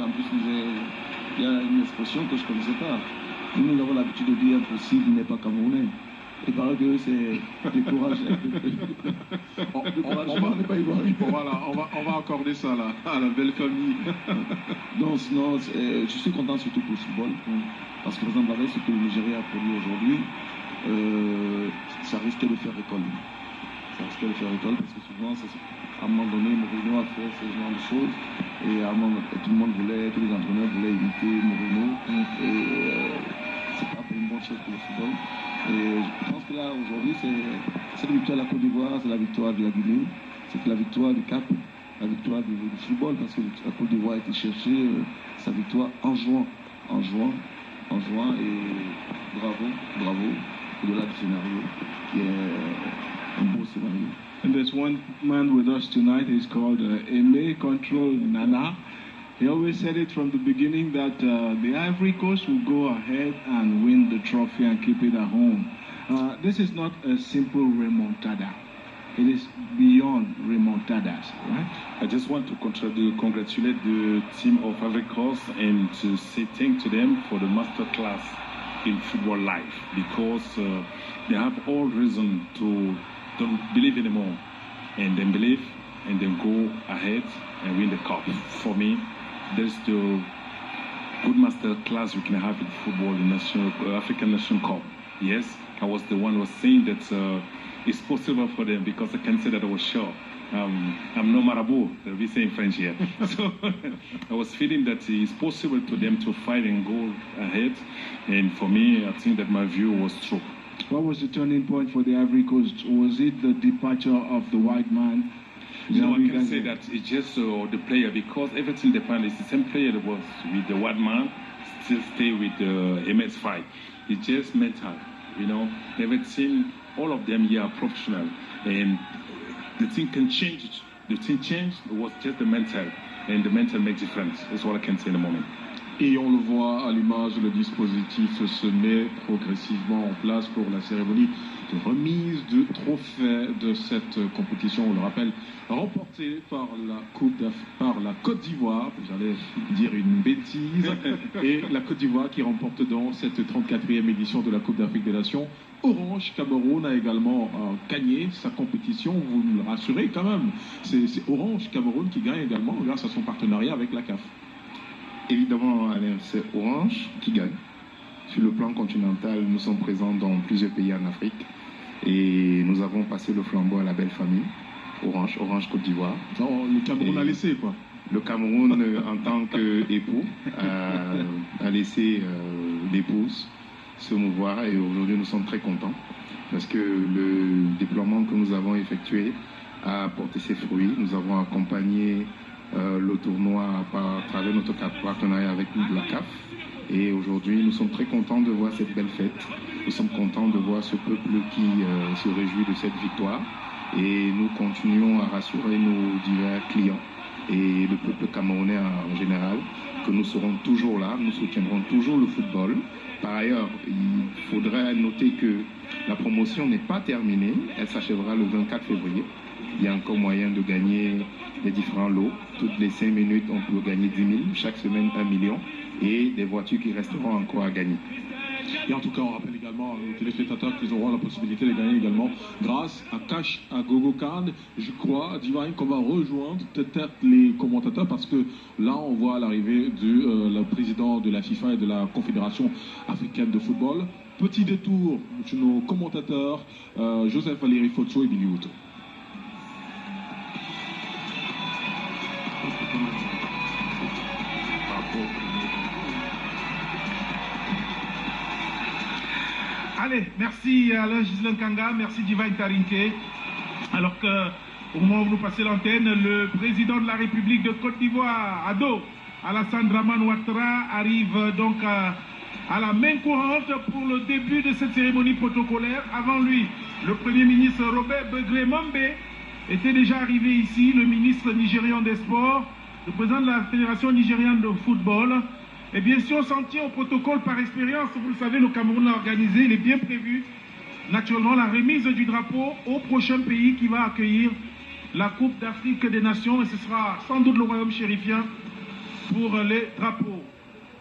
En plus, il y a une expression que je ne connaissais pas. Nous avons l'habitude de dire impossible n'est pas camerounais. Il paraît que c'est découragé. On va accorder ça là, à la belle famille. Non, sinon, je suis content surtout pour le football. Parce que, par exemple, avec ce que le Nigeria a produit aujourd'hui, ça risque de faire école. Ça risque de faire école parce que souvent, à un moment donné, Mourinho a fait ce genre de choses. Et à un moment, tous les entraîneurs voulaient imiter Mourinho. Et c'est pas une bonne chose pour le football. Et je pense que là, aujourd'hui, c'est la victoire de la Côte d'Ivoire, c'est la victoire de la Guinée, c'est la victoire du Cap, la victoire du football, parce que la Côte d'Ivoire a été chercher sa victoire en jouant, et bravo, au-delà du scénario, qui est un beau scénario. And there's one man with us tonight, he's called Aimé Control Nana. He always said it from the beginning that the Ivory Coast will go ahead and win the trophy and keep it at home. This is not a simple remontada. It is beyond remontadas, right? I just want to congratulate the team of Ivory Coast and to say thank to them for the master class in football life, because they have all reason to don't believe anymore, and then believe and then go ahead and win the cup. For me, there's the good master class we can have in football in African National Cup. Yes, I was the one who was saying that it's possible for them, because I can say that I was sure. I'm no marabout, we say in French here. So I was feeling that it's possible to them to fight and go ahead. And for me, I think that my view was true. What was the turning point for the Ivory Coast? Was it the departure of the white man? No, I can say that it's just the player, because everything depends. It's the same player that was with the white man, still stay with the MS5. It's just mental, you know. Everything, all of them here are professional, and the thing can change. The thing changed, it was just the mental, and the mental makes difference. That's what I can say in a moment. Et on le voit à l'image, le dispositif se met progressivement en place pour la cérémonie de remise de trophée de cette compétition. On le rappelle, remportée par la Côte d'Ivoire. J'allais dire une bêtise. Et la Côte d'Ivoire qui remporte donc cette 34e édition de la Coupe d'Afrique des Nations. Orange Cameroun a également gagné sa compétition, vous me le rassurez quand même. C'est Orange Cameroun qui gagne également grâce à son partenariat avec la CAF. Évidemment, Alain, c'est Orange qui gagne. Sur le plan continental, nous sommes présents dans plusieurs pays en Afrique et nous avons passé le flambeau à la belle famille, Orange Côte d'Ivoire. Le Cameroun a laissé quoi. Le Cameroun, en tant qu'époux, a laissé l'épouse se mouvoir, et aujourd'hui nous sommes très contents parce que le déploiement que nous avons effectué a porté ses fruits. Nous avons accompagné le tournoi à travers notre partenariat avec la CAF, et aujourd'hui nous sommes très contents de voir cette belle fête. Nous sommes contents de voir ce peuple qui se réjouit de cette victoire, et nous continuons à rassurer nos divers clients et le peuple camerounais en général que nous serons toujours là, nous soutiendrons toujours le football. Par ailleurs, il faudrait noter que la promotion n'est pas terminée, elle s'achèvera le 24 février. Il y a encore moyen de gagner les différents lots. Toutes les 5 minutes, on peut gagner 10 000, chaque semaine 1 million, et des voitures qui resteront encore à gagner. Et en tout cas, on rappelle également aux téléspectateurs qu'ils auront la possibilité de gagner également grâce à Cash à Gogo Card. Je crois, Divine, qu'on va rejoindre peut-être les commentateurs, parce que là, on voit l'arrivée du le président de la FIFA et de la Confédération africaine de football. Petit détour chez nos commentateurs, Joseph Valéry Fotso et Billy Houto. Allez, merci Alain Ghislain Kanga, merci Divine Tarinké. Alors que, au moment où vous passez l'antenne, le président de la République de Côte d'Ivoire, Ado, Alassane Dramane Ouattara, arrive donc à la main courante pour le début de cette cérémonie protocolaire. Avant lui, le Premier ministre Robert Begré Mambe était déjà arrivé ici, le ministre nigérian des Sports, le président de la Fédération nigériane de football. Et bien, si on s'en tient au protocole par expérience, vous le savez, le Cameroun l'a organisé, il est bien prévu. Naturellement, la remise du drapeau au prochain pays qui va accueillir la Coupe d'Afrique des Nations, et ce sera sans doute le Royaume chérifien pour les drapeaux.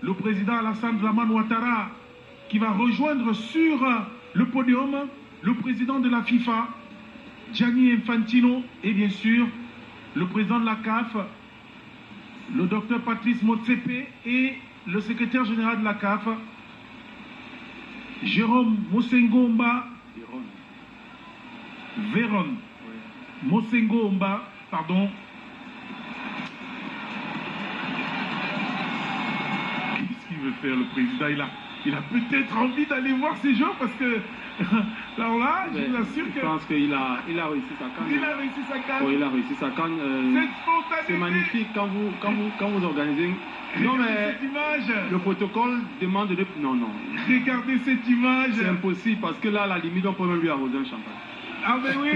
Le président Alassane Dramane Ouattara qui va rejoindre sur le podium le président de la FIFA, Gianni Infantino, et bien sûr le président de la CAF, le docteur Patrice Motsepe, et le secrétaire général de la CAF, Jérôme Mosengomba, Véron, Mosengomba, pardon. Qu'est-ce qu'il veut faire le président? Il a peut-être envie d'aller voir ces joueurs parce que alors là, je vous assure que... Je pense qu'il a réussi sa canne. Il a réussi sa canne. Oui, il a réussi sa canne. C'est magnifique quand vous organisez. Non mais cette image. Le protocole demande de... Non. Regardez cette image. C'est impossible parce que là, à la limite, on peut même lui arroser un champagne. Ah mais oui,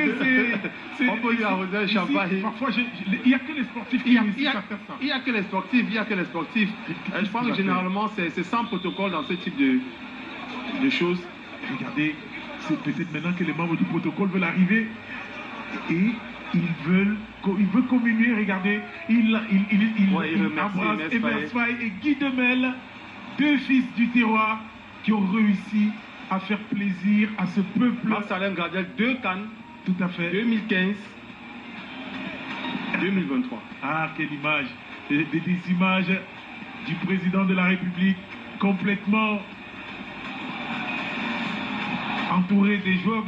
c'est... On peut lui arroser un champagne. Parfois, il n'y a que les sportifs qui réussissent à faire ça. Il n'y a que les sportifs, Je pense que généralement, c'est sans protocole dans ce type de choses. Regardez, c'est peut-être maintenant que les membres du protocole veulent arriver et ils veulent communier. Regardez, il embrasse Emers Faye et Guy Demel, deux fils du terroir qui ont réussi à faire plaisir à ce peuple. Marc Salem Gradel, 2 cannes. Tout à fait. 2015, 2023. Ah, quelle image. Des images du président de la République complètement entouré des joueurs.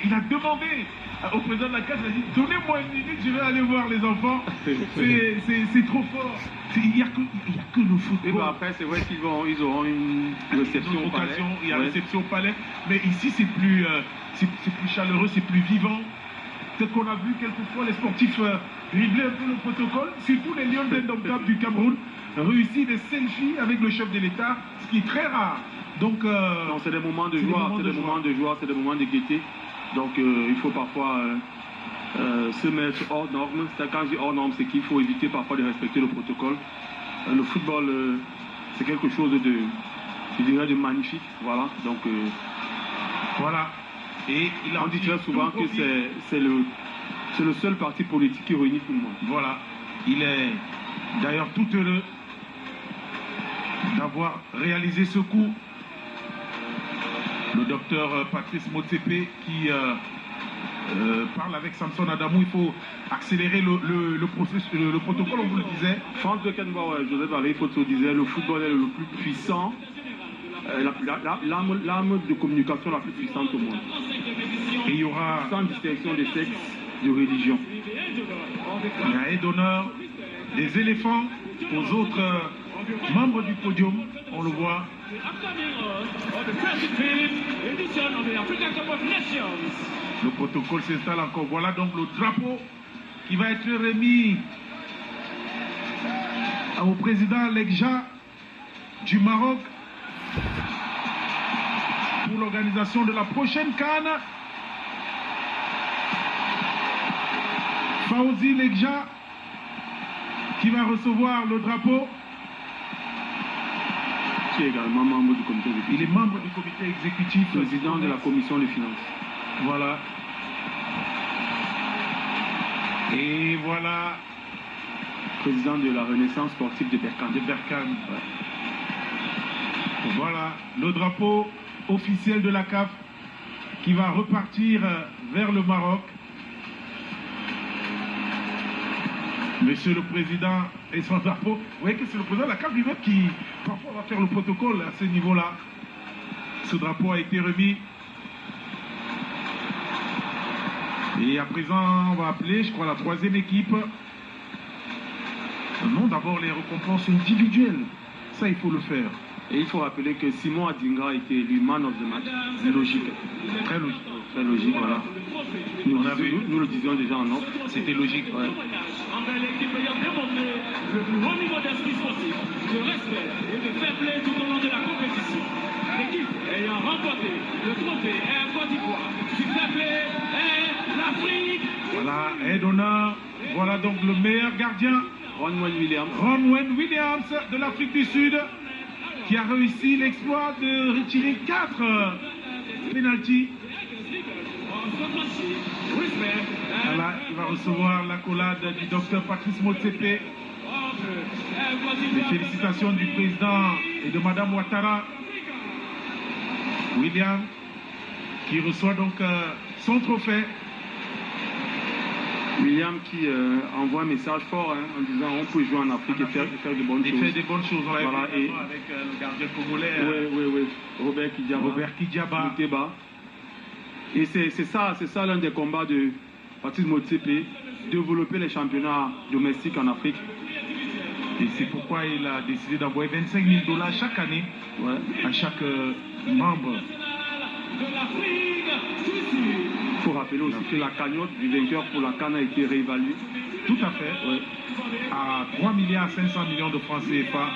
Il a demandé au président de la CAF, il a dit donnez-moi une minute, je vais aller voir les enfants. C'est trop fort. Il n'y a que le football. Et ben après, c'est vrai qu'ils auront une réception au palais. Il y a réception au palais. Mais ici, c'est plus chaleureux, c'est plus vivant. Peut-être qu'on a vu quelquefois les sportifs dribbler un peu le protocole, surtout les Lions d'Indomptable du Cameroun, réussir des selfies avec le chef de l'État, ce qui est très rare. Donc, non, c'est des moments de joie, c'est des moments de gaieté. Donc il faut parfois se mettre hors norme. Quand je dis hors norme, c'est qu'il faut éviter parfois de respecter le protocole. Le football, c'est quelque chose de magnifique. Voilà. Donc voilà. Et on dit très souvent que c'est le seul parti politique qui réunit tout le monde. Voilà. Il est d'ailleurs tout heureux d'avoir réalisé ce coup. Le docteur Patrice Motsepe qui parle avec Samson Adamou. Il faut accélérer le protocole, on vous le disait. Franck de Kenboa, Joseph Barré, Photo disait le football est le plus puissant, l'arme de communication la plus puissante au monde. Et il y aura... sans distinction de sexe, de religion. Il y a aide d'honneur des éléphants aux autres membres du podium, on le voit. Le protocole s'installe encore. Voilà donc le drapeau qui va être remis au président Legja du Maroc pour l'organisation de la prochaine CAN. Fawzi Legja qui va recevoir le drapeau. Qui est également membre du comité exécutif. Il est membre du comité exécutif. Président de la commission des finances. Voilà. Et voilà. Président de la Renaissance sportive de Berkane. Ouais. Voilà le drapeau officiel de la CAF qui va repartir vers le Maroc. Monsieur le Président et son drapeau. Vous voyez que c'est le président de la CAF lui-même qui parfois va faire le protocole à ce niveau-là. Ce drapeau a été remis. Et à présent, on va appeler, je crois, la troisième équipe. Non, d'abord les récompenses individuelles. Ça, il faut le faire. Et il faut rappeler que Simon Adingra a été élu man of the match. C'est logique. Très logique. Très logique, voilà. Nous le disions déjà en offre. C'était logique. Ouais. L'équipe ayant démontré le plus haut niveau d'esprit sportif, de respect et de fair play tout au long de la compétition. L'équipe ayant remporté le trophée Air Côte d'Ivoire du fair play est l'Afrique. Voilà, aide d'honneur. Voilà donc le meilleur gardien. Ronwen Williams de l'Afrique du Sud qui a réussi l'exploit de retirer 4 pénaltys. Voilà, il va recevoir l'accolade du docteur Patrice Motsepe. Les félicitations du président et de Madame Ouattara. William, qui reçoit donc son trophée. William qui envoie un message fort en disant on peut jouer en Afrique et faire de bonnes choses. Il fait des bonnes choses, on l'a voilà, vu avec le gardien congolais. Oui. Robert Kidjaba. Et c'est ça l'un des combats de Patrice Motsepe, développer les championnats domestiques en Afrique. Et c'est pourquoi il a décidé d'envoyer $25 000 chaque année à chaque membre. Il faut rappeler aussi que la cagnotte du vainqueur pour la CAN a été réévaluée. Tout à fait. À 3,5 milliards de francs CFA.